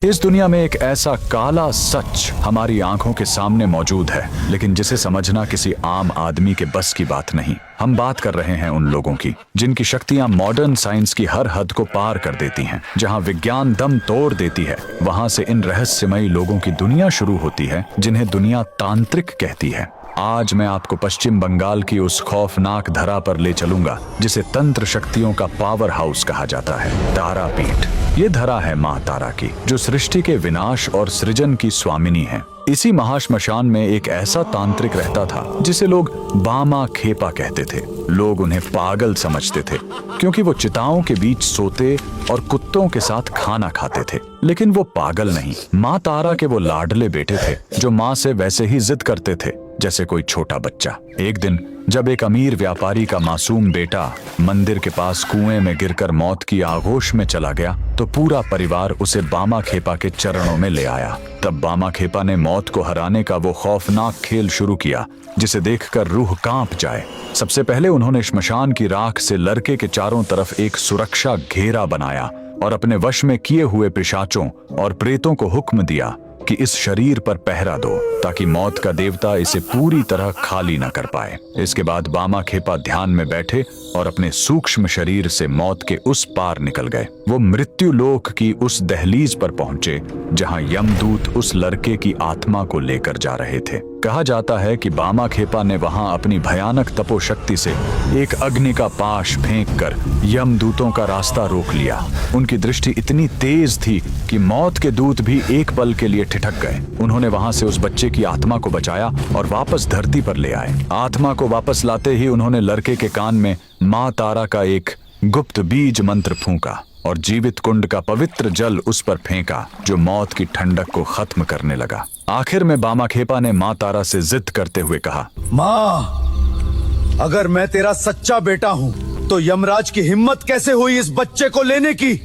इस दुनिया में एक ऐसा काला सच हमारी आंखों के सामने मौजूद है, लेकिन जिसे समझना किसी आम आदमी के बस की बात नहीं। हम बात कर रहे हैं उन लोगों की जिनकी शक्तियां मॉडर्न साइंस की हर हद को पार कर देती हैं। जहां विज्ञान दम तोड़ देती है, वहां से इन रहस्यमयी लोगों की दुनिया शुरू होती है जिन्हें दुनिया तांत्रिक कहती है। आज मैं आपको पश्चिम बंगाल की उस खौफनाक धरा पर ले चलूंगा जिसे तंत्र शक्तियों का पावर हाउस कहा जाता है, तारापीठ। ये धरा है माँ तारा की, जो सृष्टि के विनाश और सृजन की स्वामिनी है। इसी महाश्मशान में एक ऐसा तांत्रिक रहता था जिसे लोग बामा खेपा कहते थे। लोग उन्हें पागल समझते थे क्योंकि वो चिताओं के बीच सोते और कुत्तों के साथ खाना खाते थे। लेकिन वो पागल नहीं, माँ तारा के वो लाडले बेटे थे जो माँ से वैसे ही जिद करते थे जैसे कोई छोटा बच्चा। एक दिन जब एक अमीर व्यापारी का मासूम बेटा मंदिर के पास कुएं में गिरकर मौत की आगोश में चला गया, तो पूरा परिवार उसे बामा खेपा के चरणों में ले आया। तब बामा खेपा ने मौत को हराने का वो खौफनाक खेल शुरू किया जिसे देखकर रूह कांप जाए। सबसे पहले उन्होंने श्मशान की राख से लड़के के चारों तरफ एक सुरक्षा घेरा बनाया और अपने वश में किए हुए पिशाचों और प्रेतों को हुक्म दिया कि इस शरीर पर पहरा दो ताकि मौत का देवता इसे पूरी तरह खाली न कर पाए। इसके बाद बामा खेपा ध्यान में बैठे और अपने सूक्ष्म शरीर से मौत के उस पार निकल गए। वो मृत्यु लोक की उस दहलीज पर पहुंचे जहां यमदूत उस लड़के की आत्मा को लेकर जा रहे थे। कहा जाता है कि बामा खेपा ने वहां अपनी भयानक तपोशक्ति से एक अग्नि का पाश फेंककर यमदूतों का रास्ता रोक लिया। उनकी दृष्टि इतनी तेज थी कि मौत के दूत भी एक पल के लिए ठिठक गए। उन्होंने वहां से उस बच्चे की आत्मा को बचाया और वापस धरती पर ले आए। आत्मा को वापस लाते ही उन्होंने लड़के के कान में माँ तारा का एक गुप्त बीज मंत्र फूंका और जीवित कुंड का पवित्र जल उस पर फेंका, जो मौत की ठंडक को खत्म करने लगा। आखिर में बामा खेपा ने माँ तारा से जिद करते हुए कहा, माँ, अगर मैं तेरा सच्चा बेटा हूँ तो यमराज की हिम्मत कैसे हुई इस बच्चे को लेने की?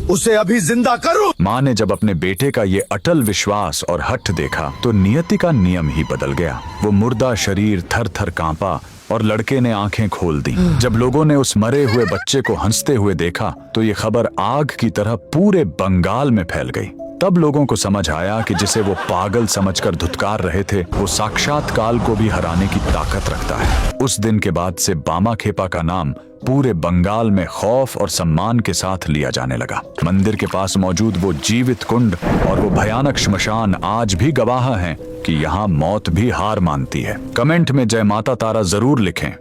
उसे अभी जिंदा करो। माँ ने जब अपने बेटे का ये अटल विश्वास और हठ देखा तो नियति का नियम ही बदल गया। वो मुर्दा शरीर थर थर कांपा और लड़के ने आंखें खोल दी। जब लोगों ने उस मरे हुए बच्चे को हंसते हुए देखा तो ये खबर आग की तरह पूरे बंगाल में फैल गई। तब लोगों को समझ आया कि जिसे वो पागल समझकर धुतकार रहे थे, वो साक्षात काल को भी हराने की ताकत रखता है। उस दिन के बाद से बामा खेपा का नाम पूरे बंगाल में खौफ और सम्मान के साथ लिया जाने लगा। मंदिर के पास मौजूद वो जीवित कुंड और वो भयानक श्मशान आज भी गवाह हैं कि यहाँ मौत भी हार मानती है। कमेंट में जय माता तारा जरूर लिखें।